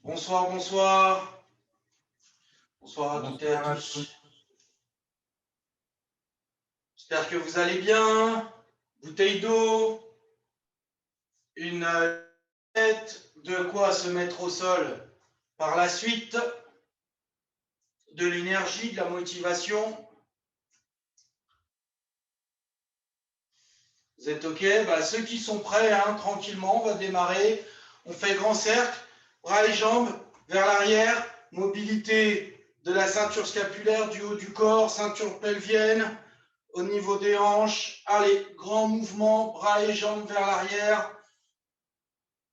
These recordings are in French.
Bonsoir, bonsoir. Bonsoir à toutes et à Bonsoir à tous. tous. J'espère que vous allez bien. Bouteille d'eau, une tête, de quoi se mettre au sol. Par la suite, de l'énergie, de la motivation. Vous êtes OK? Ceux qui sont prêts, tranquillement, on va démarrer. On fait grand cercle, bras et jambes vers l'arrière, mobilité de la ceinture scapulaire, du haut du corps, ceinture pelvienne, au niveau des hanches. Allez, grand mouvement, bras et jambes vers l'arrière.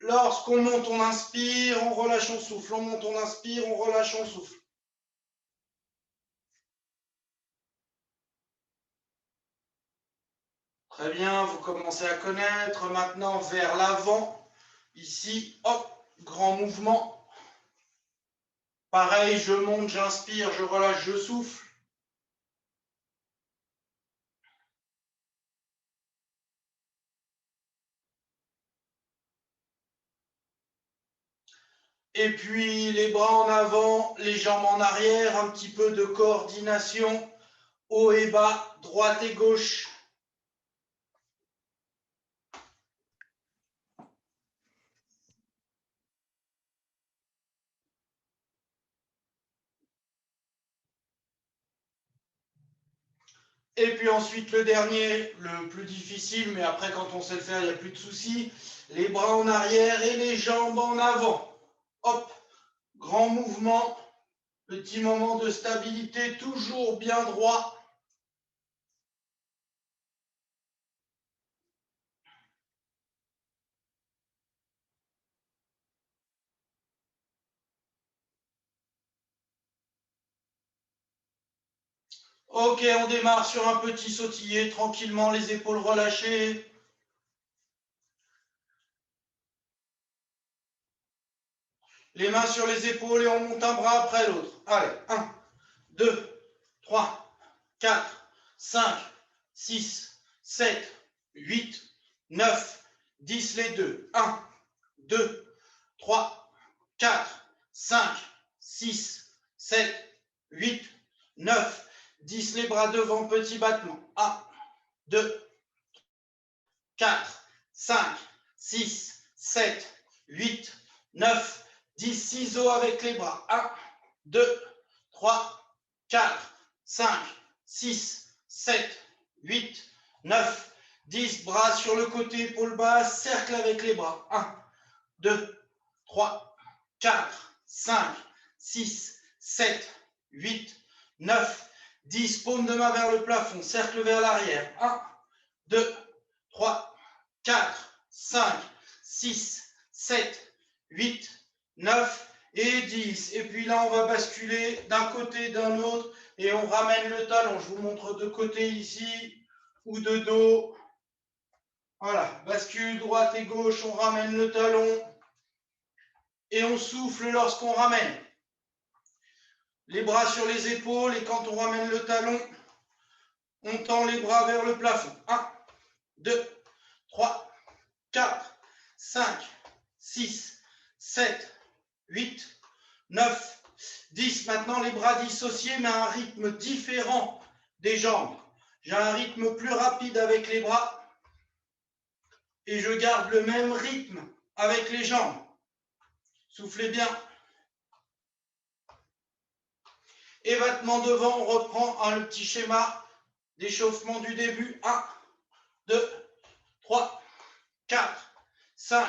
Lorsqu'on monte, on inspire, on relâche, on souffle. On monte, on inspire, on relâche, on souffle. Très bien, vous commencez à connaître. Maintenant, vers l'avant. Ici, hop, grand mouvement. Pareil, je monte, j'inspire, je relâche, je souffle. Et puis, les bras en avant, les jambes en arrière, un petit peu de coordination. Haut et bas, droite et gauche. Et puis ensuite, le dernier, le plus difficile, mais après, quand on sait le faire, il n'y a plus de soucis. Les bras en arrière et les jambes en avant. Hop, grand mouvement, petit moment de stabilité, toujours bien droit. Ok, on démarre sur un petit sautillé, tranquillement, les épaules relâchées. Les mains sur les épaules et on monte un bras après l'autre. Allez, 1, 2, 3, 4, 5, 6, 7, 8, 9, 10 les deux. 1, 2, 3, 4, 5, 6, 7, 8, 9, 10 les bras devant, petit battement. 1, 2, 4, 5, 6, 7, 8, 9, 10 ciseaux avec les bras. 1, 2, 3, 4, 5, 6, 7, 8, 9, 10 bras sur le côté, épaule basse, cercle avec les bras. 1, 2, 3, 4, 5, 6, 7, 8, 9, 10 paumes de main vers le plafond, cercle vers l'arrière. 1, 2, 3, 4, 5, 6, 7, 8, 9 et 10. Et puis là, on va basculer d'un côté, d'un autre et on ramène le talon. Je vous montre de côté ici ou de dos. Voilà, bascule droite et gauche, on ramène le talon et on souffle lorsqu'on ramène. Les bras sur les épaules et quand on ramène le talon, on tend les bras vers le plafond. 1, 2, 3, 4, 5, 6, 7, 8, 9, 10. Maintenant, les bras dissociés, mais à un rythme différent des jambes. J'ai un rythme plus rapide avec les bras et je garde le même rythme avec les jambes. Soufflez bien. Et battement devant, on reprend le petit schéma d'échauffement du début. 1, 2, 3, 4, 5,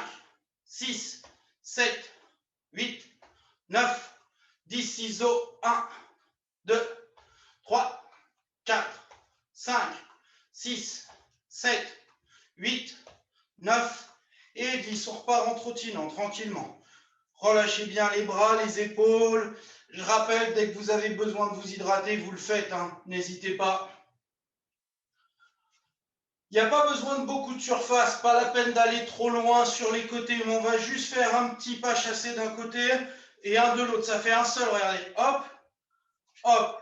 6, 7, 8, 9, 10 ciseaux. 1, 2, 3, 4, 5, 6, 7, 8, 9 et 10. On repart en trottinant tranquillement. Relâchez bien les bras, les épaules. Je rappelle, dès que vous avez besoin de vous hydrater, vous le faites, n'hésitez pas. Il n'y a pas besoin de beaucoup de surface, pas la peine d'aller trop loin sur les côtés, mais on va juste faire un petit pas chassé d'un côté et un de l'autre. Ça fait un seul, regardez, hop, hop,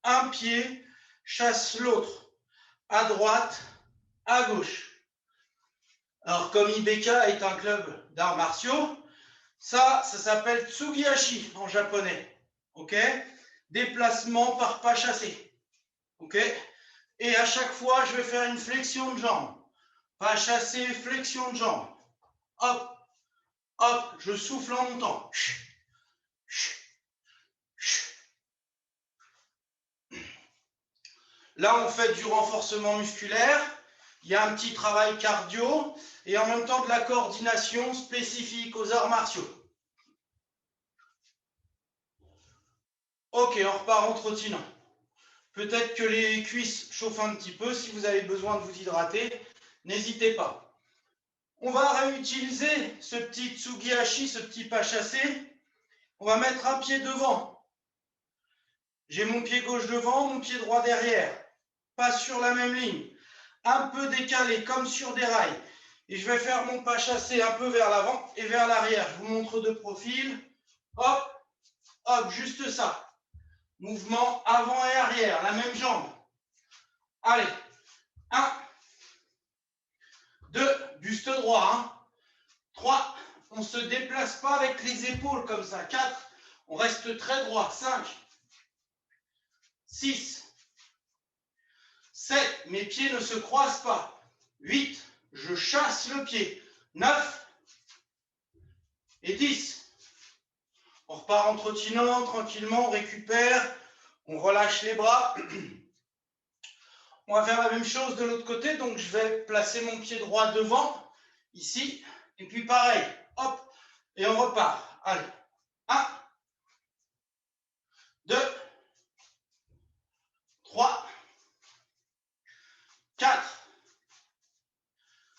un pied chasse l'autre, à droite, à gauche. Alors, comme IBK est un club d'arts martiaux, Ça s'appelle Tsugihashi en japonais. Ok? Déplacement par pas chassé. Ok? Et à chaque fois, je vais faire une flexion de jambe. Pas chassé, flexion de jambe. Hop, hop, je souffle en montant. Là, on fait du renforcement musculaire. Il y a un petit travail cardio et en même temps de la coordination spécifique aux arts martiaux. Ok, on repart en trottinant. Peut-être que les cuisses chauffent un petit peu. Si vous avez besoin de vous hydrater, n'hésitez pas. On va réutiliser ce petit Tsugihashi, ce petit pas chassé. On va mettre un pied devant. J'ai mon pied gauche devant, mon pied droit derrière. Pas sur la même ligne. Un peu décalé, comme sur des rails. Et je vais faire mon pas chassé un peu vers l'avant et vers l'arrière. Je vous montre de profil. Hop, hop, juste ça. Mouvement avant et arrière, la même jambe. Allez, 1, 2, buste droit. 3, on ne se déplace pas avec les épaules comme ça. 4, on reste très droit. 5, 6, 7, mes pieds ne se croisent pas. 8, je chasse le pied. 9 et 10. On repart en trottinant tranquillement, on récupère, on relâche les bras. On va faire la même chose de l'autre côté, donc je vais placer mon pied droit devant, ici, et puis pareil, hop, et on repart. Allez, 1, 2, 3, 4,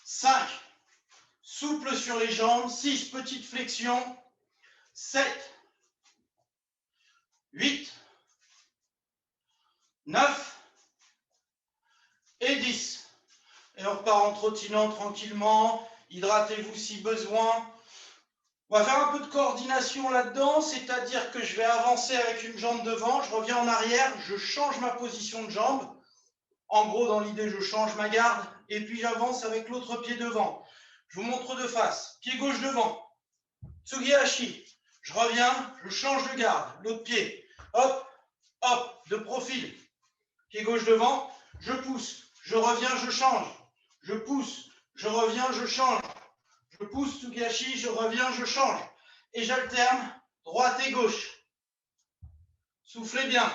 5, souple sur les jambes, 6, petites flexions, 7, 8, 9 et 10. Et on repart en trottinant tranquillement, hydratez-vous si besoin. On va faire un peu de coordination là-dedans, c'est-à-dire que je vais avancer avec une jambe devant, je reviens en arrière, je change ma position de jambe. En gros, dans l'idée, je change ma garde et puis j'avance avec l'autre pied devant. Je vous montre de face. Pied gauche devant. Tsugihashi. Je reviens, je change de garde. L'autre pied. Hop, hop, de profil. Pied gauche devant. Je pousse. Je reviens, je change. Je pousse. Je reviens, je change. Je pousse Tsugihashi, je reviens, je change. Et j'alterne droite et gauche. Soufflez bien.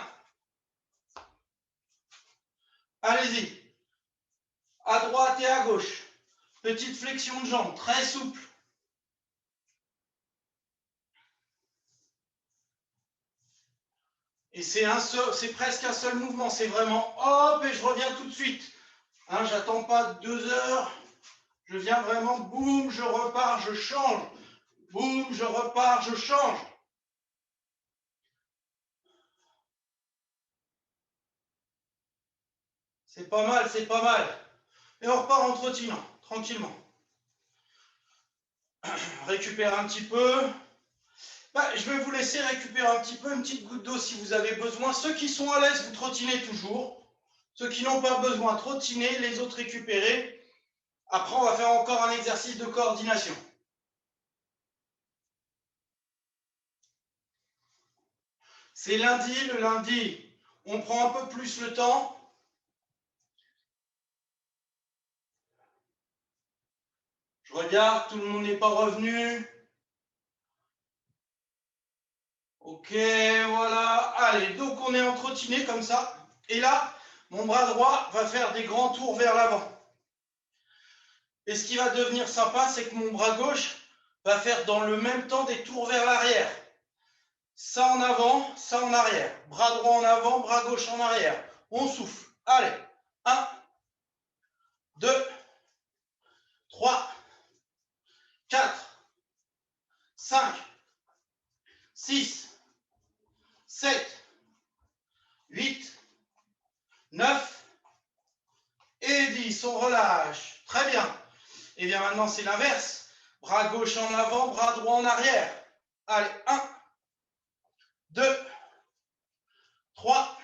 Allez-y. À droite et à gauche. Petite flexion de jambe, très souple. Et c'est presque un seul mouvement. C'est vraiment hop et je reviens tout de suite. Hein, j'attends pas 2 heures. Je viens vraiment, boum, je repars, je change. Boum, je repars, je change. C'est pas mal, c'est pas mal. Et on repart en trottinant, tranquillement. Récupère un petit peu. Je vais vous laisser récupérer un petit peu, une petite goutte d'eau si vous avez besoin. Ceux qui sont à l'aise, vous trottinez toujours. Ceux qui n'ont pas besoin, trottiner, les autres récupérer. Après, on va faire encore un exercice de coordination. C'est lundi, le lundi, on prend un peu plus le temps. Je regarde, tout le monde n'est pas revenu. Ok, voilà. Allez, donc on est en trottiné comme ça. Et là, mon bras droit va faire des grands tours vers l'avant. Et ce qui va devenir sympa, c'est que mon bras gauche va faire dans le même temps des tours vers l'arrière. Ça en avant, ça en arrière. Bras droit en avant, bras gauche en arrière. On souffle. Allez, 1, 2, 3, 4, 5, 6, 7, 8, 9 et 10. On relâche. Très bien. Et bien maintenant, c'est l'inverse. Bras gauche en avant, bras droit en arrière. Allez, 1, 2, 3,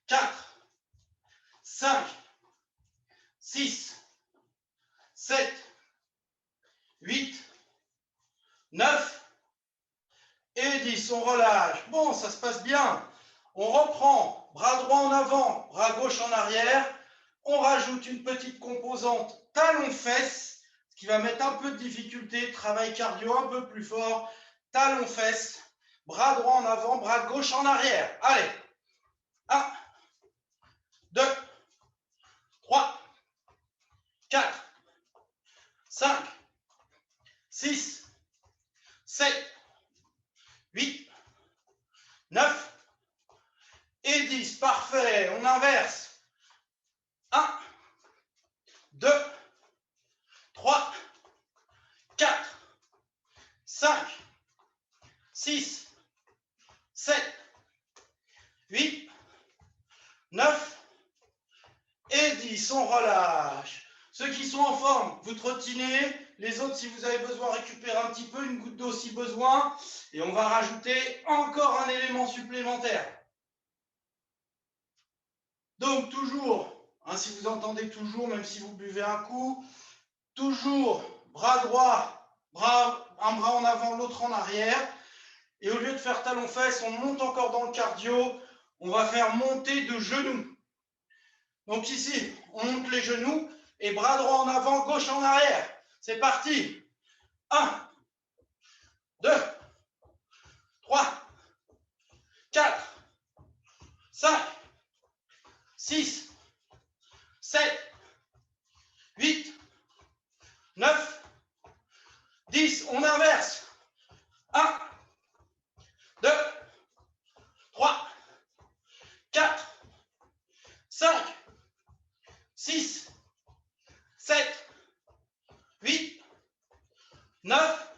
4, 5, 6, 7, 8, 9 et 10. On relâche. Bon, ça se passe bien. On reprend. Bras droit en avant, bras gauche en arrière. On rajoute une petite composante talon-fesse, ce qui va mettre un peu de difficulté. Travail cardio un peu plus fort. Talon-fesse. Bras droit en avant, bras gauche en arrière. Allez. 1, 2, 3, 4, 5, 6, 7, 8, 9 et 10. Parfait. On inverse. 1, 2, 3, 4, 5, 6, 7, 8, 9 et 10. On relâche. Ceux qui sont en forme, vous trottinez. Les autres, si vous avez besoin, récupérez un petit peu, une goutte d'eau si besoin. Et on va rajouter encore un élément supplémentaire. Donc, toujours, hein, si vous entendez toujours, même si vous buvez un coup, toujours bras droit, un bras en avant, l'autre en arrière. Et au lieu de faire talon-fesse, on monte encore dans le cardio. On va faire monter de genoux. Donc ici, on monte les genoux et bras droit en avant, gauche en arrière. C'est parti. 1, 2, 3, 4, 5, 6, 7, 8, 9, 10. On inverse. 1, 2, 3, 4, 5, 6, 7, 8, 9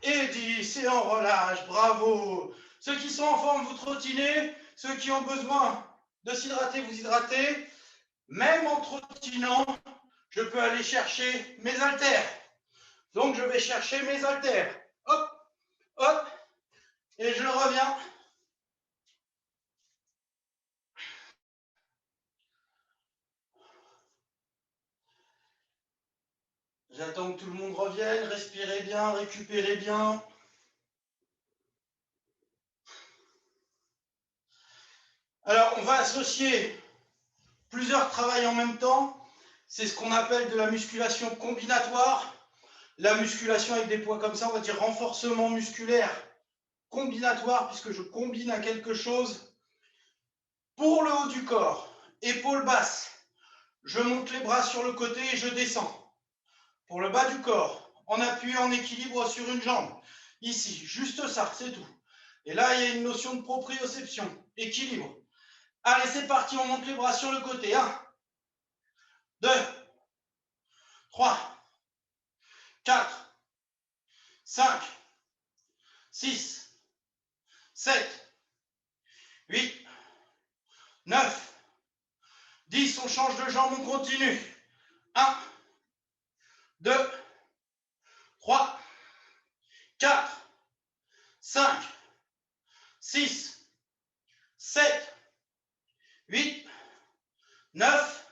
et 10. Et on relâche. Bravo. Ceux qui sont en forme, vous trottinez. Ceux qui ont besoin de s'hydrater, vous hydratez. Même en trottinant, je peux aller chercher mes haltères. Donc, je vais chercher mes haltères. Hop, hop, et je reviens. J'attends que tout le monde revienne. Respirez bien, récupérez bien. Alors, on va associer plusieurs travails en même temps. C'est ce qu'on appelle de la musculation combinatoire. La musculation avec des poids comme ça, on va dire renforcement musculaire combinatoire, puisque je combine à quelque chose. Pour le haut du corps, épaules basses, je monte les bras sur le côté et je descends. Pour le bas du corps, en appui, en équilibre sur une jambe. Ici, juste ça, c'est tout. Et là, il y a une notion de proprioception, équilibre. Allez, c'est parti, on monte les bras sur le côté. 1, 2, 3, 4, 5, 6, 7, 8, 9, 10. On change de jambe, on continue. 1, 2, 3, 4, 5, 6, 7, 8, 9,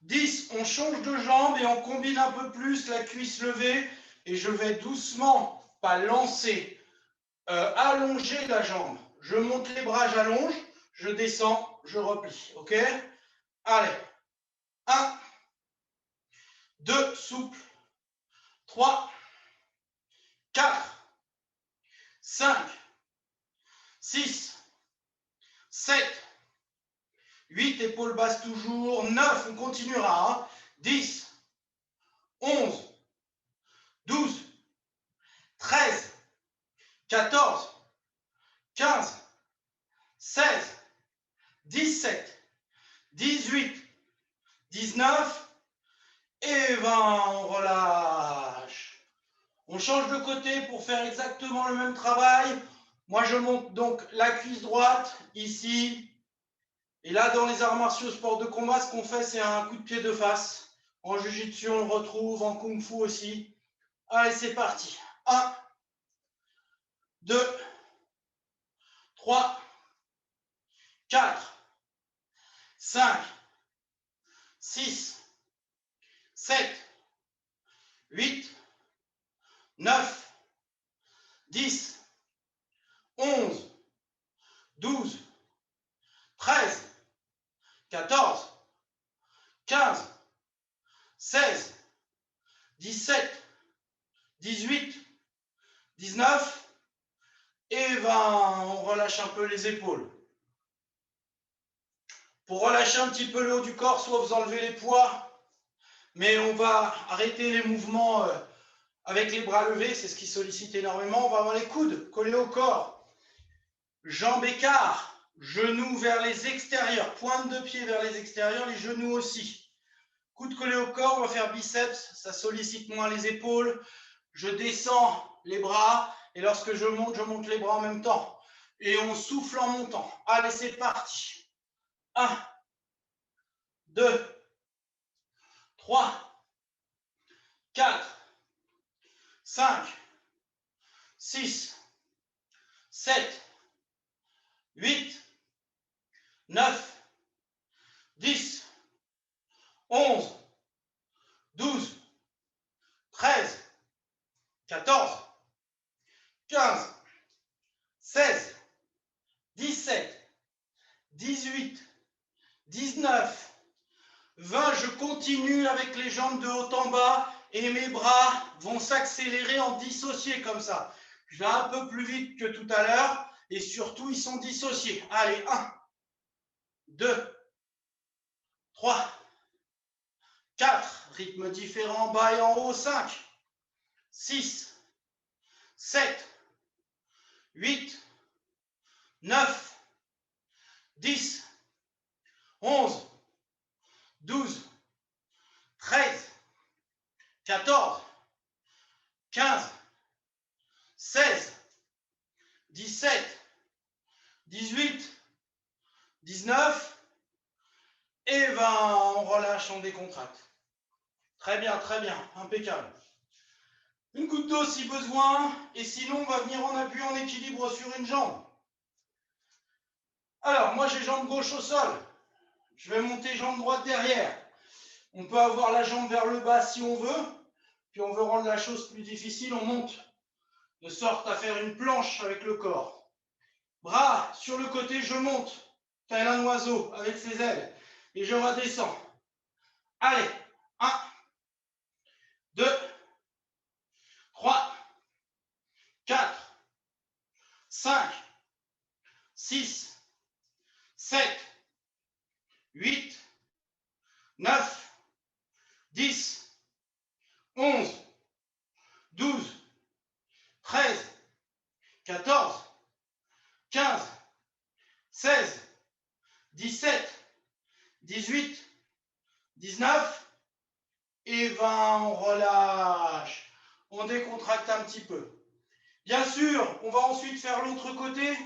10. On change de jambe et on combine un peu plus la cuisse levée. Et je vais doucement, pas lancer, allonger la jambe. Je monte les bras, j'allonge, je descends, je replie. OK? Allez. 1, 2, souple. 3, 4, 5, 6, 7, 8, épaules basses toujours. 9, on continuera. 10, 11, 12, 13, 14, 15, 16, 17, 18, 19 et 20. On relâche. On change de côté pour faire exactement le même travail. Moi, je monte donc la cuisse droite ici. Et là, dans les arts martiaux, sport de combat, ce qu'on fait, c'est un coup de pied de face. En jiu-jitsu, on le retrouve, en kung-fu aussi. Allez, c'est parti. 1, 2, 3, 4, 5, 6, 7, 8, 9, 10, 11, 12, 13, 14, 15, 16, 17, 18, 19 et 20. On relâche un peu les épaules. Pour relâcher un petit peu le haut du corps, soit vous enlevez les poids, mais on va arrêter les mouvements avec les bras levés, c'est ce qui sollicite énormément. On va avoir les coudes collés au corps, jambes écart, genoux vers les extérieurs, pointe de pied vers les extérieurs, les genoux aussi. Coudes collés au corps, on va faire biceps, ça sollicite moins les épaules. Je descends les bras et lorsque je monte les bras en même temps. Et on souffle en montant. Allez, c'est parti. 1, 2, 3, 4, 5, 6, 7, 8, 9, 10, 11, 12, 13, 14, 15, 16, 17, 18, 19, 20. Je continue avec les jambes de haut en bas et mes bras vont s'accélérer en dissocié comme ça. Je vais un peu plus vite que tout à l'heure et surtout ils sont dissociés. Allez, 1, 2, 3, 4, rythme différent en bas et en haut, 5, 6, 7, 8, 9, 10, 11, 12, 13, 14, 15, 16, 17, 18, 19 et 20. On relâche, on décontracte. Très bien, impeccable. Une goutte d'eau si besoin, et sinon on va venir en appui en équilibre sur une jambe. Alors, moi j'ai jambe gauche au sol. Je vais monter jambe droite derrière. On peut avoir la jambe vers le bas si on veut. Puis on veut rendre la chose plus difficile, on monte. De sorte à faire une planche avec le corps. Bras sur le côté, je monte. Tel un oiseau avec ses ailes. Et je redescends. Allez, 1, 2, 3, 4, 5, 6, 7, 8, 9, 10, 11, 12, 13, 14, 15, 16, 17, 18, 19 et 20. On relâche. On décontracte un petit peu. Bien sûr, on va ensuite faire l'autre côté.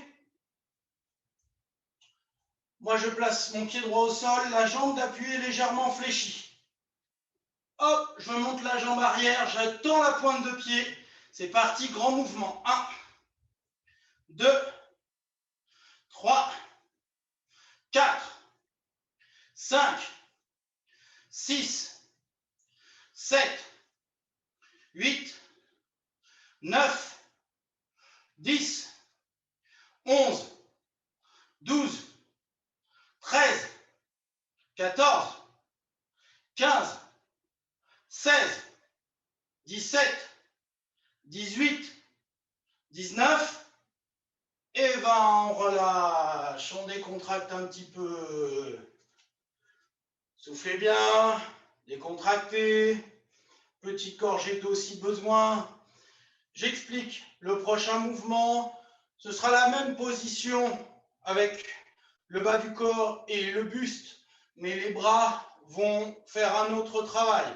Moi, je place mon pied droit au sol, la jambe d'appui est légèrement fléchie. Hop, je monte la jambe arrière, j'attends la pointe de pied. C'est parti, grand mouvement. 1, 2, 3, 4, 5, 6, 7, 8, 9, 10, 11, 12, 13, 14, 15, 16, 17, 18, 19 et 20. On relâche, on décontracte un petit peu. Soufflez bien, décontractez. Petite gorgée d'eau si besoin. J'explique le prochain mouvement. Ce sera la même position avec le bas du corps et le buste, mais les bras vont faire un autre travail.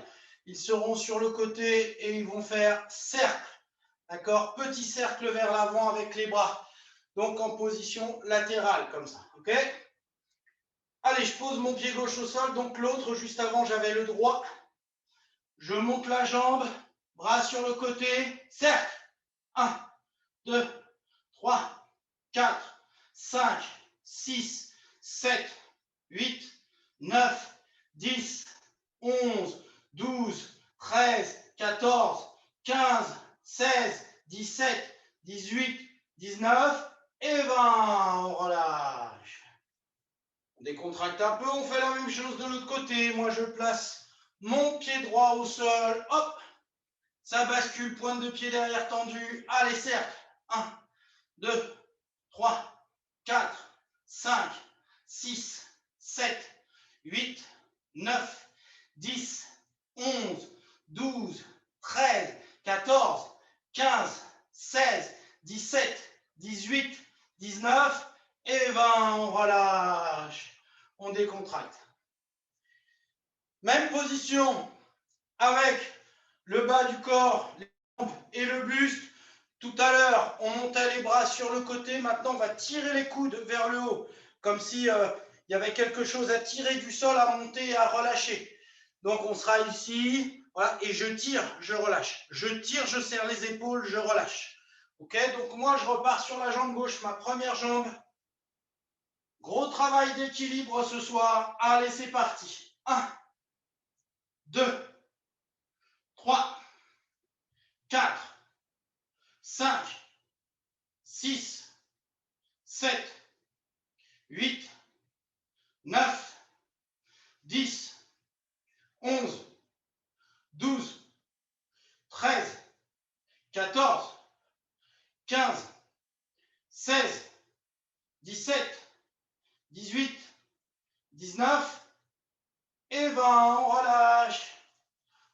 Ils seront sur le côté et ils vont faire cercle. D'accord? Petit cercle vers l'avant avec les bras. Donc en position latérale comme ça. Ok? Allez, je pose mon pied gauche au sol. Donc l'autre, juste avant, j'avais le droit. Je monte la jambe, bras sur le côté, cercle. 1, 2, 3, 4, 5, 6, 7, 8, 9, 10, 11, 12, 13, 14, 15, 16, 17, 18, 19 et 20. On relâche. On décontracte un peu, on fait la même chose de l'autre côté. Moi, je place mon pied droit au sol. Hop, ça bascule, pointe de pied derrière tendue. Allez, cercle. 1, 2, 3, 4, 5, 6, 7, 8, 9, 10, 11, 12, 13, 14, 15, 16, 17, 18, 19 et 20. On relâche. On décontracte. Même position avec le bas du corps, les jambes et le buste. Tout à l'heure, on montait les bras sur le côté. Maintenant, on va tirer les coudes vers le haut, comme si il y avait quelque chose à tirer du sol, à monter et à relâcher. Donc, on sera ici, voilà, et je tire, je relâche. Je tire, je serre les épaules, je relâche. Ok, donc moi, je repars sur la jambe gauche, ma première jambe. Gros travail d'équilibre ce soir. Allez, c'est parti. 1, 2, 3, 4, 5, 6, 7, 8, 9, 10, 11, 12, 13, 14, 15, 16, 17, 18, 19 et 20. On relâche.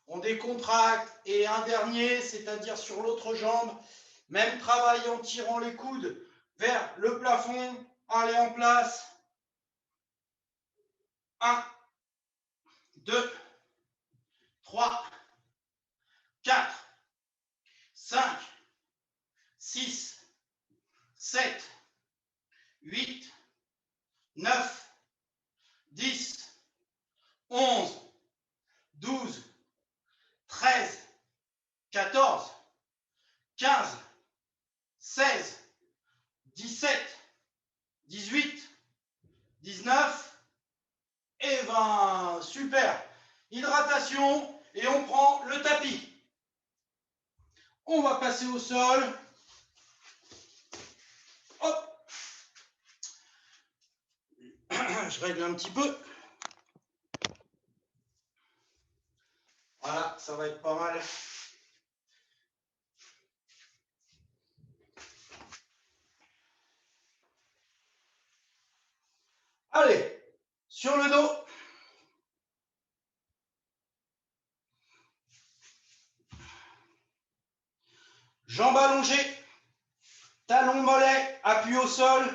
On décontracte. Et un dernier, c'est-à-dire sur l'autre jambe. Même travail en tirant les coudes vers le plafond. Allez, en place. 1, 2, 3, 4, 5, 6, 7, 8, 9, 10, 11, 12, 13, 14, 15, 16, 17, 18, 19 et 20. Super. Hydratation et on prend le tapis. On va passer au sol. Hop. Je règle un petit peu. Voilà, ça va être pas mal. Allez, sur le dos. Jambes allongées, talons mollets, appui au sol,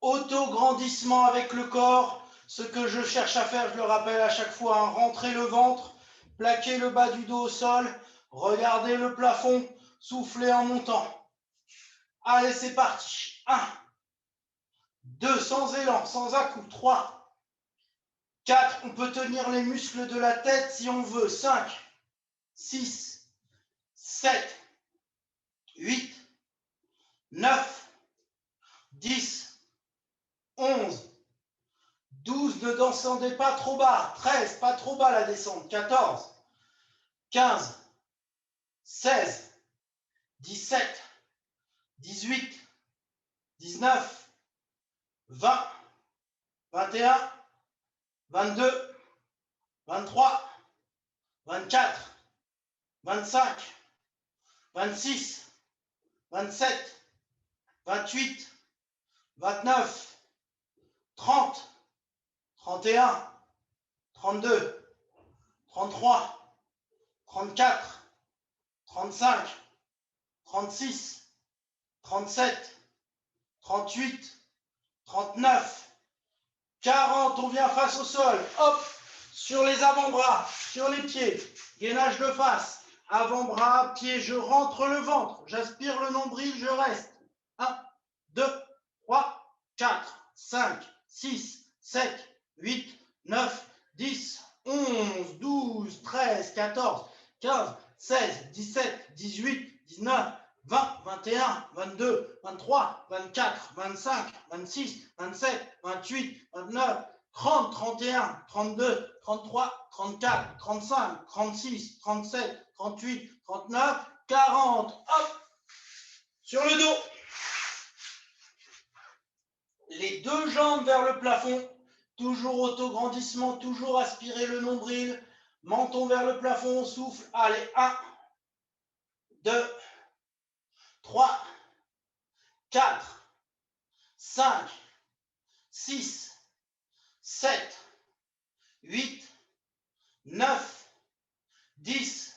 auto-grandissement avec le corps. Ce que je cherche à faire, je le rappelle à chaque fois, hein, rentrer le ventre, plaquer le bas du dos au sol, regarder le plafond, souffler en montant. Allez, c'est parti. 1, 2, sans élan, sans à-coups. 3, 4, on peut tenir les muscles de la tête si on veut. 5, 6, 7, 8, 9, 10, 11, 12, ne descendez pas trop bas. 13, pas trop bas la descente. 14, 15, 16, 17, 18, 19, 20, 21, 22, 23, 24, 25, 26, 27, 28, 29, 30, 31, 32, 33, 34, 35, 36, 37, 38, 39, 40. On vient face au sol. Hop, sur les avant-bras, sur les pieds. Gainage de face. Avant-bras, pied, je rentre le ventre. J'aspire le nombril, je reste. 1, 2, 3, 4, 5, 6, 7, 8, 9, 10, 11, 12, 13, 14, 15, 16, 17, 18, 19, 20, 21, 22, 23, 24, 25, 26, 27, 28, 29, 30, 31, 32, 33, 34, 35, 36, 37, 38, 39, 40. Hop, sur le dos. Les deux jambes vers le plafond. Toujours autograndissement, toujours aspirer le nombril. Menton vers le plafond, on souffle. Allez, 1, 2, 3, 4, 5, 6, 7, 8, 9, 10,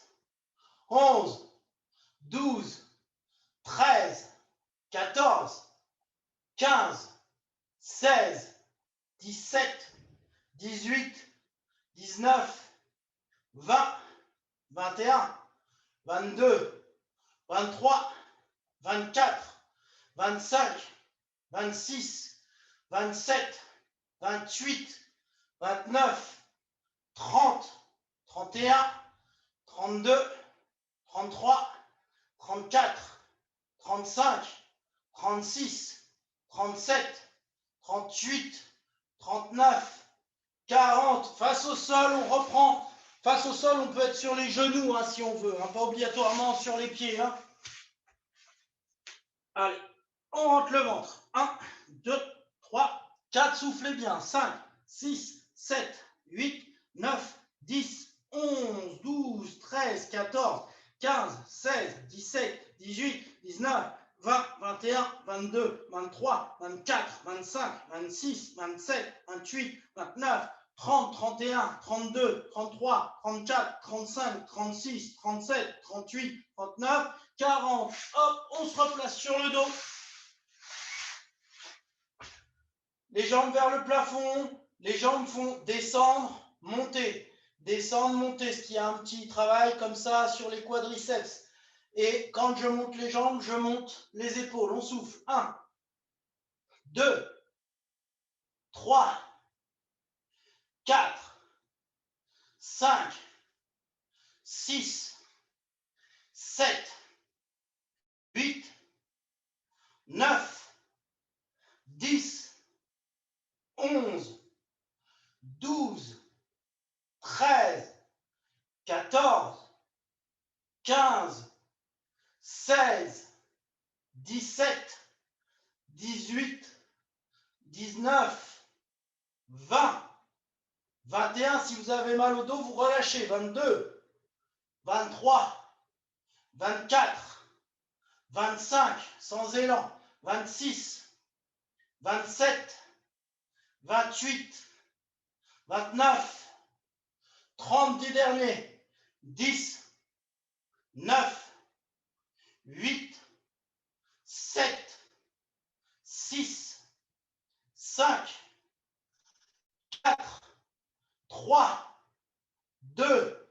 11, 12, 13, 14, 15, 16, 17, 18, 19, 20, 21, 22, 23, 24, 25, 26, 27, 28, 29, 30, 31, 32, 33, 34, 35, 36, 37, 38, 39, 40. Face au sol, on reprend. Face au sol, on peut être sur les genoux hein, si on veut, hein, pas obligatoirement sur les pieds. Hein. Allez, on rentre le ventre. 1, 2, 3, 4, soufflez bien. 5, 6, 7, 8, 9, 10, 11, 12, 13, 14, 15, 16, 17, 18, 19, 20, 21, 22, 23, 24, 25, 26, 27, 28, 29, 30, 31, 32, 33, 34, 35, 36, 37, 38, 39, 40. Hop, on se replace sur le dos. Les jambes vers le plafond. Les jambes font descendre, monter. Descendre, monter. Ce qui a un petit travail comme ça sur les quadriceps. Et quand je monte les jambes, je monte les épaules. On souffle. 1, 2, 3, 4, 5, 6, 7, 8, 9, 10, 11, 12, 13, 14, 15, 16, 17, 18, 19, 20, 21. Si vous avez mal au dos, vous relâchez. 22, 23, 24, 25, sans élan. 26, 27, 28, 29, 30 des derniers. 10, 9, 8, 7, 6, 5, 4, 3, 2,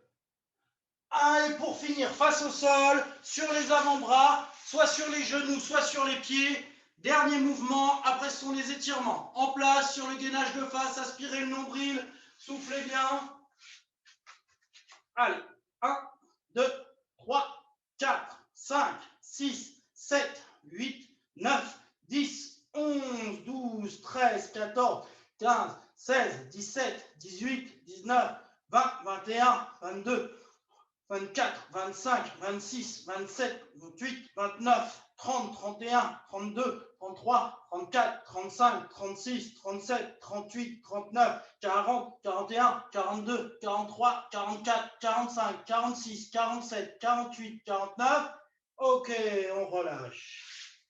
1. Et pour finir, face au sol, sur les avant-bras, soit sur les genoux, soit sur les pieds. Dernier mouvement, après ce sont les étirements. En place, sur le gainage de face, aspirez le nombril, soufflez bien. Allez, 1, 2, 3, 4, 5, 6, 7, 8, 9, 10, 11, 12, 13, 14, 15, 16, 17, 18, 19, 20, 21, 22, 24, 25, 26, 27, 28, 29, 30, 31, 32, 33, 34, 35, 36, 37, 38, 39, 40, 41, 42, 43, 44, 45, 46, 47, 48, 49. Ok, on relâche.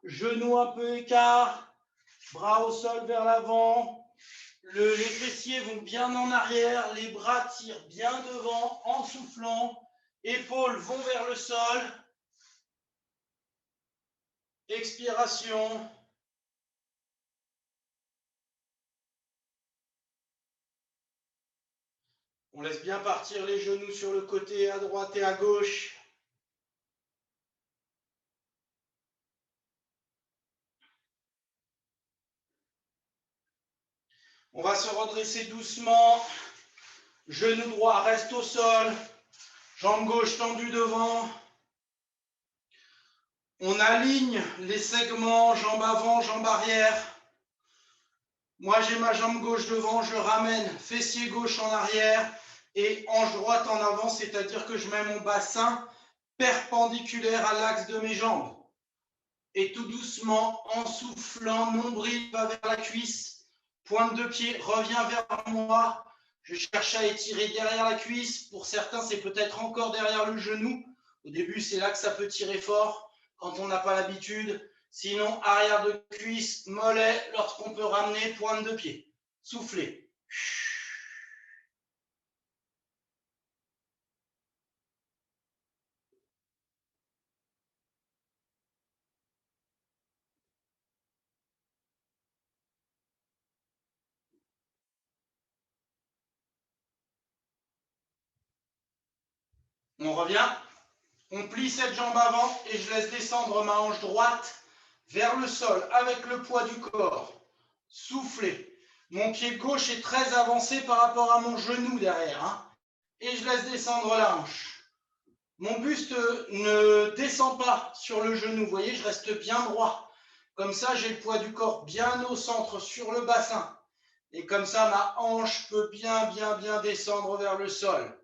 Genoux un peu écart, bras au sol vers l'avant. Les fessiers vont bien en arrière, les bras tirent bien devant en soufflant, épaules vont vers le sol. Expiration. On laisse bien partir les genoux sur le côté à droite et à gauche. On va se redresser doucement. Genou droit reste au sol. Jambe gauche tendue devant. On aligne les segments, jambe avant, jambe arrière. Moi, j'ai ma jambe gauche devant, je ramène fessier gauche en arrière. et hanche droite en avant, c'est-à-dire que je mets mon bassin perpendiculaire à l'axe de mes jambes. Et tout doucement, en soufflant, nombril va vers la cuisse, pointe de pied revient vers moi. Je cherche à étirer derrière la cuisse. Pour certains, c'est peut-être encore derrière le genou. Au début, c'est là que ça peut tirer fort quand on n'a pas l'habitude. Sinon, arrière de cuisse, mollet, lorsqu'on peut ramener, pointe de pied. Soufflez. On revient. On plie cette jambe avant et je laisse descendre ma hanche droite vers le sol avec le poids du corps. Soufflez. Mon pied gauche est très avancé par rapport à mon genou derrière. Hein, et je laisse descendre la hanche. Mon buste ne descend pas sur le genou. Vous voyez, je reste bien droit. Comme ça, j'ai le poids du corps bien au centre sur le bassin. Et comme ça, ma hanche peut bien descendre vers le sol.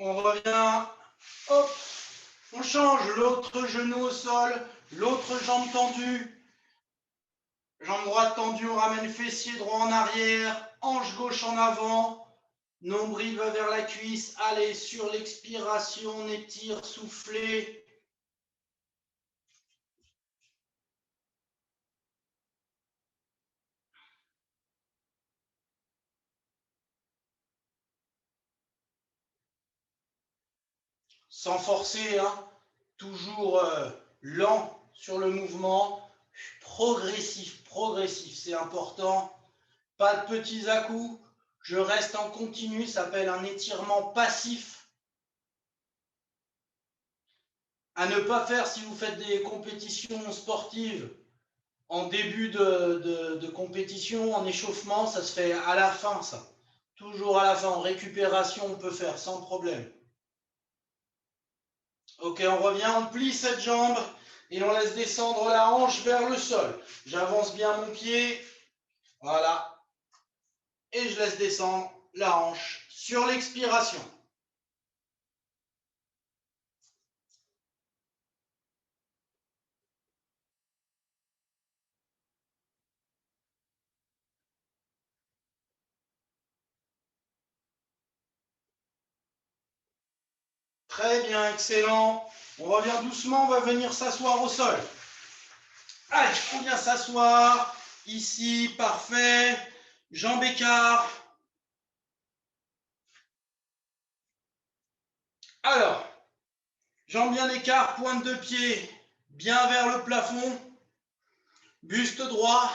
On revient. Hop. On change l'autre genou au sol, l'autre jambe tendue. Jambe droite tendue, on ramène fessier droit en arrière, hanche gauche en avant, nombril va vers la cuisse. Allez, sur l'expiration, on étire, soufflez. Sans forcer, hein, toujours lent sur le mouvement, progressif, c'est important. Pas de petits à-coups, je reste en continu, ça s'appelle un étirement passif. À ne pas faire si vous faites des compétitions sportives en début de compétition, en échauffement, ça se fait à la fin, ça. Toujours à la fin, en récupération, on peut faire sans problème. Ok, on revient, on plie cette jambe et on laisse descendre la hanche vers le sol. J'avance bien mon pied, voilà. Et je laisse descendre la hanche sur l'expiration. Très bien, excellent. On revient doucement, on va venir s'asseoir au sol. Allez, on vient s'asseoir. Ici, parfait. Jambes écart. Alors, jambes bien écart, pointe de pied bien vers le plafond. Buste droit.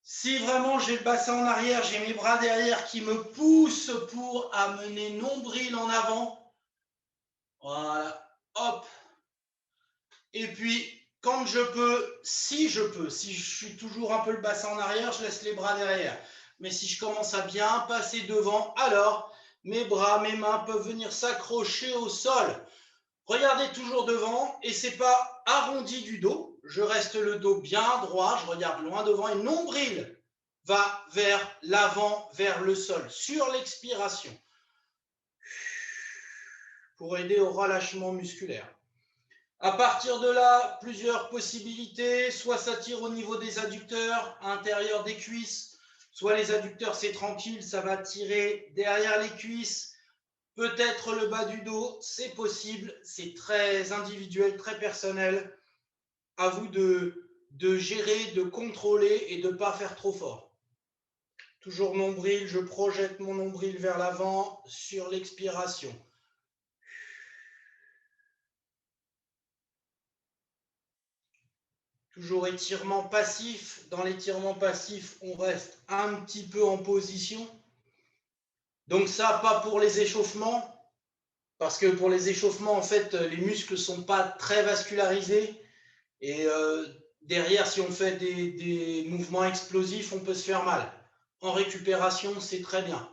Si vraiment j'ai le bassin en arrière, j'ai mes bras derrière qui me poussent pour amener nombril en avant. Voilà, hop. Et puis, quand je peux, si je suis toujours un peu le bassin en arrière, je laisse les bras derrière. Mais si je commence à bien passer devant, alors mes bras, mes mains peuvent venir s'accrocher au sol. Regardez toujours devant et c'est pas arrondi du dos. Je reste le dos bien droit, je regarde loin devant et nombril va vers l'avant, vers le sol, sur l'expiration, pour aider au relâchement musculaire. À partir de là, plusieurs possibilités. Soit ça tire au niveau des adducteurs, intérieur des cuisses, soit les adducteurs, c'est tranquille, ça va tirer derrière les cuisses, peut-être le bas du dos, c'est possible, c'est très individuel, très personnel. À vous de gérer, de contrôler et de ne pas faire trop fort. Toujours nombril, je projette mon nombril vers l'avant sur l'expiration. Toujours étirement passif. Dans l'étirement passif, on reste un petit peu en position. Donc ça, pas pour les échauffements, parce que pour les échauffements, en fait, les muscles ne sont pas très vascularisés. Et derrière, si on fait des mouvements explosifs, on peut se faire mal. En récupération, c'est très bien.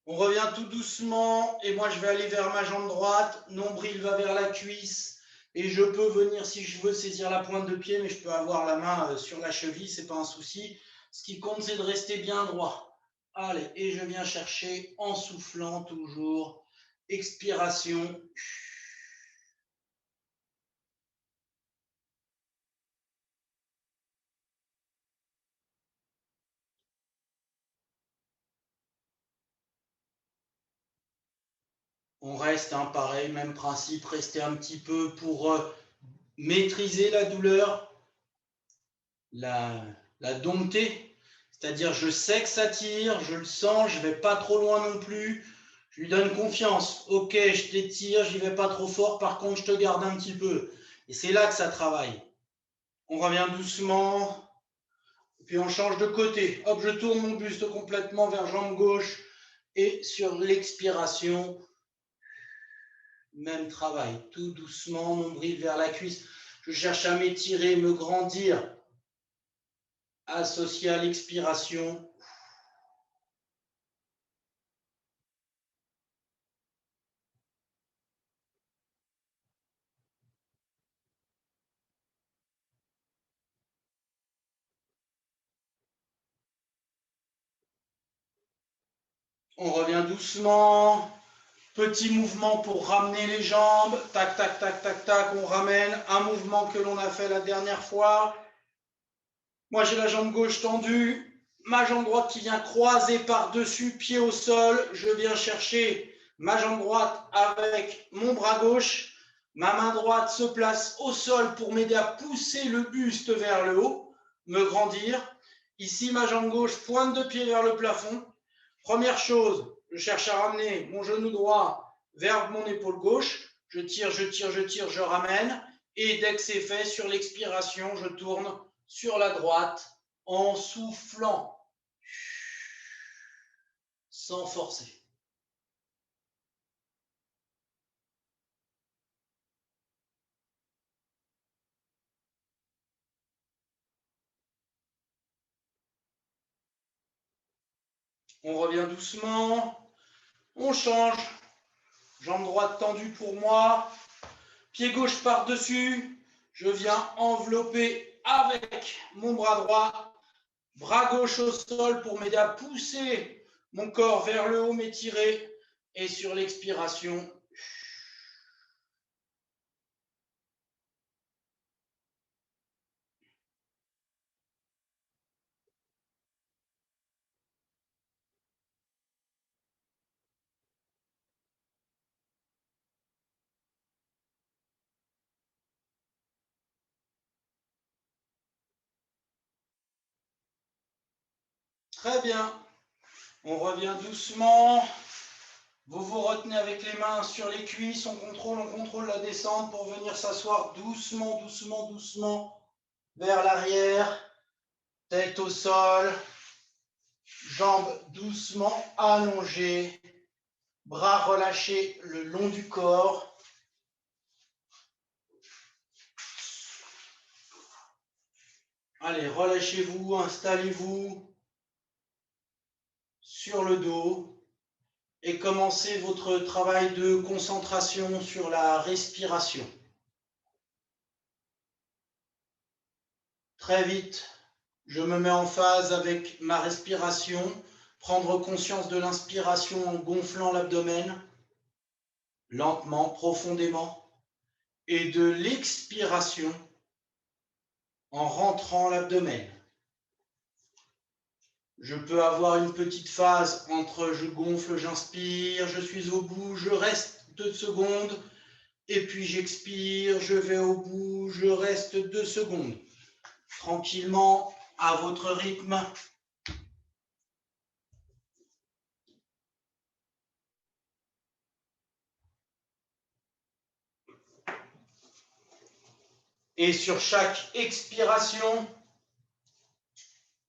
On revient tout doucement et moi, je vais aller vers ma jambe droite. Nombril va vers la cuisse Et je peux venir, si je veux, saisir la pointe de pied, mais je peux avoir la main sur la cheville, ce n'est pas un souci. Ce qui compte, c'est de rester bien droit. Allez, et je viens chercher en soufflant toujours. Expiration. On reste, hein, pareil, même principe, rester un petit peu pour maîtriser la douleur, la dompter. C'est-à-dire, je sais que ça tire, je le sens, je ne vais pas trop loin non plus. Je lui donne confiance. Ok, je t'étire, j'y vais pas trop fort, par contre, je te garde un petit peu. Et c'est là que ça travaille. On revient doucement, puis on change de côté. Hop, je tourne mon buste complètement vers jambe gauche. Et sur l'expiration, même travail. Tout doucement, nombril vers la cuisse. Je cherche à m'étirer, me grandir. Associé à l'expiration. On revient doucement. Petit mouvement pour ramener les jambes. Tac, tac, tac, tac, tac. On ramène un mouvement que l'on a fait la dernière fois. Moi, j'ai la jambe gauche tendue. Ma jambe droite qui vient croiser par-dessus, pied au sol. Je viens chercher ma jambe droite avec mon bras gauche. Ma main droite se place au sol pour m'aider à pousser le buste vers le haut, me grandir. Ici, ma jambe gauche, pointe de pied vers le plafond. Première chose, je cherche à ramener mon genou droit vers mon épaule gauche. Je tire, je tire, je tire, je ramène. Et dès que c'est fait, sur l'expiration, je tourne sur la droite en soufflant, sans forcer. On revient doucement, on change. Jambe droite tendue pour moi, pied gauche par-dessus. Je viens envelopper avec mon bras droit, bras gauche au sol pour m'aider à pousser mon corps vers le haut, m'étirer. Et sur l'expiration, très bien. On revient doucement. Vous vous retenez avec les mains sur les cuisses. On contrôle la descente pour venir s'asseoir doucement, doucement, doucement vers l'arrière. Tête au sol. Jambes doucement allongées. Bras relâchés le long du corps. Allez, relâchez-vous, installez-vous sur le dos et commencez votre travail de concentration sur la respiration. Très vite, je me mets en phase avec ma respiration, prendre conscience de l'inspiration en gonflant l'abdomen, lentement, profondément, et de l'expiration en rentrant l'abdomen. Je peux avoir une petite phase entre je gonfle, j'inspire, je suis au bout, je reste 2 secondes, et puis j'expire, je vais au bout, je reste 2 secondes. Tranquillement, à votre rythme. Et sur chaque expiration,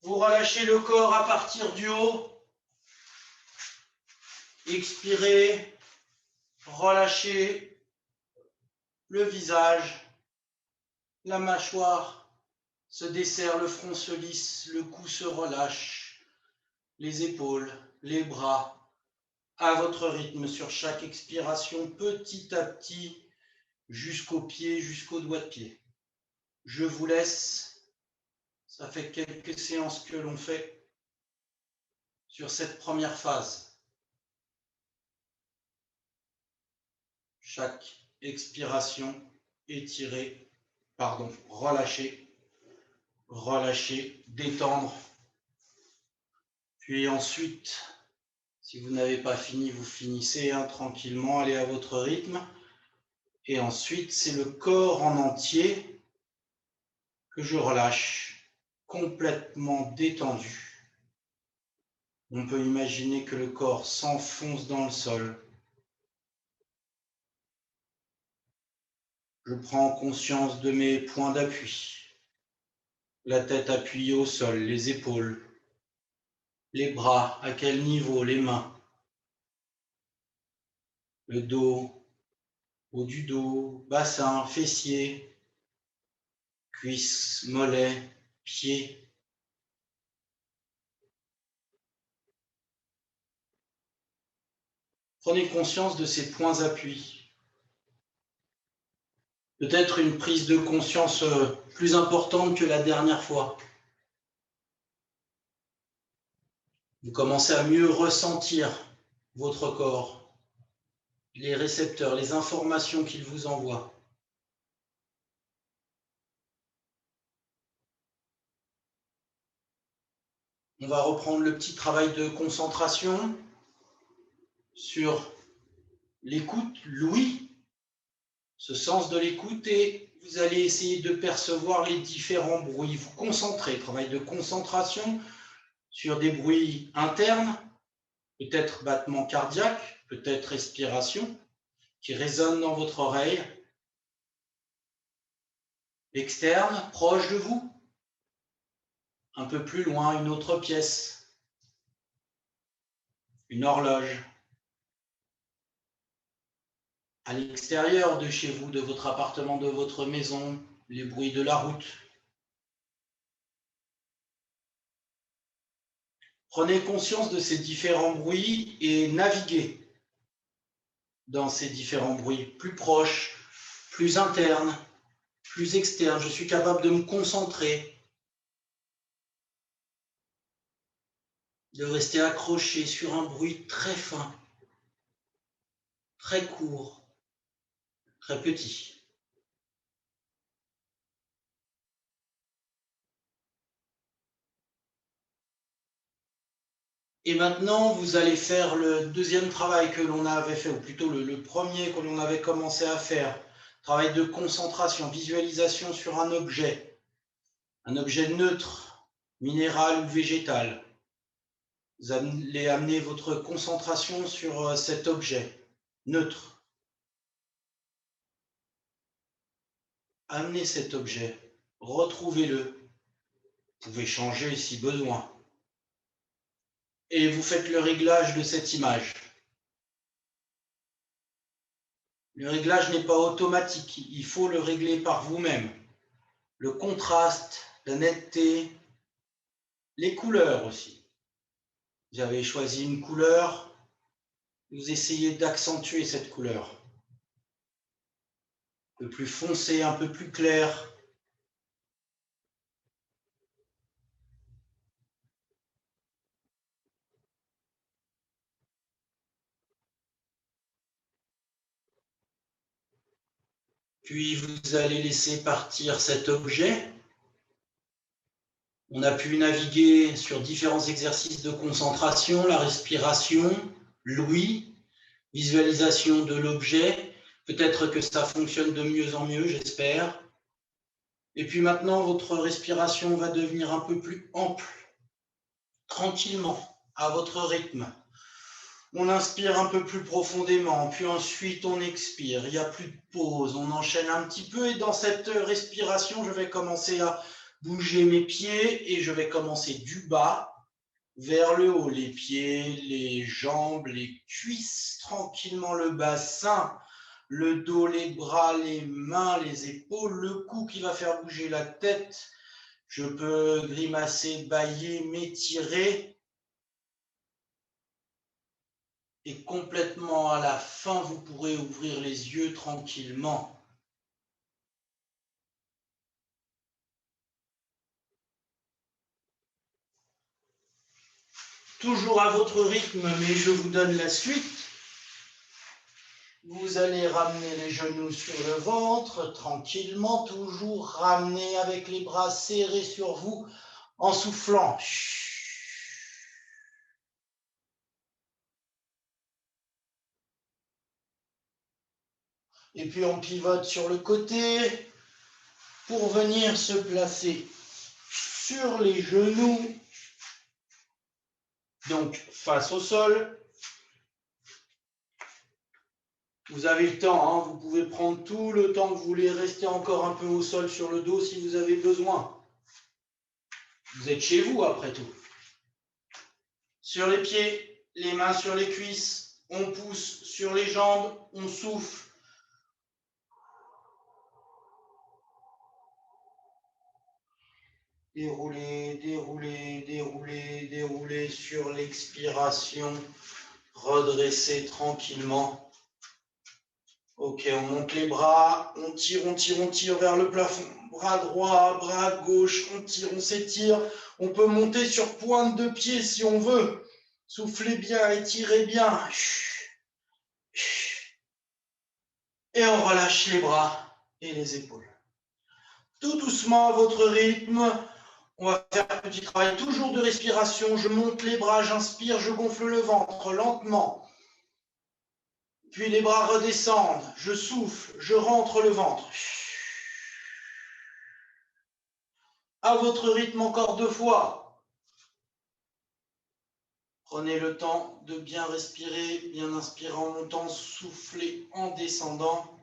vous relâchez le corps à partir du haut. Expirez, relâchez le visage, la mâchoire se desserre, le front se lisse, le cou se relâche, les épaules, les bras, à votre rythme sur chaque expiration, petit à petit, jusqu'au pied, jusqu'au doigt de pied. Je vous laisse. Ça fait quelques séances que l'on fait sur cette première phase. Chaque expiration, étirer, relâcher, relâcher, détendre. Puis ensuite, si vous n'avez pas fini, vous finissez tranquillement, allez à votre rythme. Et ensuite, c'est le corps en entier que je relâche, complètement détendu. On peut imaginer que le corps s'enfonce dans le sol. Je prends conscience de mes points d'appui. La tête appuyée au sol, les épaules, les bras, à quel niveau, les mains, le dos, haut du dos, bassin, fessiers, cuisses, mollets, pieds. Prenez conscience de ces points d'appui. Peut-être une prise de conscience plus importante que la dernière fois. Vous commencez à mieux ressentir votre corps, les récepteurs, les informations qu'il vous envoie. On va reprendre le petit travail de concentration sur l'écoute, l'ouïe, ce sens de l'écoute, et vous allez essayer de percevoir les différents bruits. Vous concentrez, travail de concentration sur des bruits internes, peut-être battement cardiaque, peut-être respiration, qui résonne dans votre oreille. Externe, proche de vous, un peu plus loin, une autre pièce, une horloge. À l'extérieur de chez vous, de votre appartement, de votre maison, les bruits de la route. Prenez conscience de ces différents bruits et naviguez dans ces différents bruits, plus proches, plus internes, plus externes. Je suis capable de me concentrer, de rester accroché sur un bruit très fin, très court, très petit. Et maintenant, vous allez faire le deuxième travail que l'on avait fait, ou plutôt le premier que l'on avait commencé à faire. Travail de concentration, visualisation sur un objet neutre, minéral ou végétal. Vous allez amener votre concentration sur cet objet neutre. Amenez cet objet, retrouvez-le. Vous pouvez changer si besoin. Et vous faites le réglage de cette image. Le réglage n'est pas automatique, il faut le régler par vous-même. Le contraste, la netteté, les couleurs aussi. Vous avez choisi une couleur, vous essayez d'accentuer cette couleur. Un peu plus foncé, un peu plus clair. Puis vous allez laisser partir cet objet. On a pu naviguer sur différents exercices de concentration, la respiration, l'ouïe, visualisation de l'objet. Peut-être que ça fonctionne de mieux en mieux, j'espère. Et puis maintenant, votre respiration va devenir un peu plus ample, tranquillement, à votre rythme. On inspire un peu plus profondément, puis ensuite on expire. Il n'y a plus de pause, on enchaîne un petit peu. Et dans cette respiration, je vais commencer à bouger mes pieds et je vais commencer du bas vers le haut. Les pieds, les jambes, les cuisses, tranquillement le bassin, le dos, les bras, les mains, les épaules, le cou qui va faire bouger la tête. Je peux grimacer, bâiller, m'étirer. Et complètement à la fin, vous pourrez ouvrir les yeux tranquillement. toujours à votre rythme, mais je vous donne la suite. Vous allez ramener les genoux sur le ventre, tranquillement, toujours ramener avec les bras serrés sur vous, en soufflant. Et puis on pivote sur le côté pour venir se placer sur les genoux, donc face au sol. Vous avez le temps, hein, vous pouvez prendre tout le temps que vous voulez, rester encore un peu au sol sur le dos si vous avez besoin. Vous êtes chez vous après tout. Sur les pieds, les mains sur les cuisses, on pousse sur les jambes, on souffle. Déroulez, déroulez, déroulez, déroulez sur l'expiration. Redressez tranquillement. Ok, on monte les bras, on tire, on tire, on tire vers le plafond. Bras droit, bras gauche, on tire, on s'étire. On peut monter sur pointe de pied si on veut. Soufflez bien, étirez bien. Et on relâche les bras et les épaules. Tout doucement à votre rythme. On va faire un petit travail toujours de respiration. Je monte les bras, j'inspire, je gonfle le ventre lentement. Puis les bras redescendent, je souffle, je rentre le ventre. À votre rythme encore 2 fois. Prenez le temps de bien respirer, bien inspirer en montant, souffler en descendant.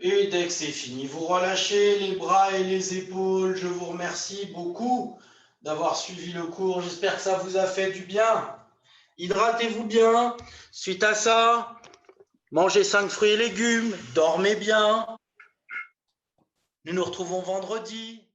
Et dès que c'est fini, vous relâchez les bras et les épaules. Je vous remercie beaucoup d'avoir suivi le cours. J'espère que ça vous a fait du bien. Hydratez-vous bien. Suite à ça, mangez 5 fruits et légumes. Dormez bien. Nous nous retrouvons vendredi.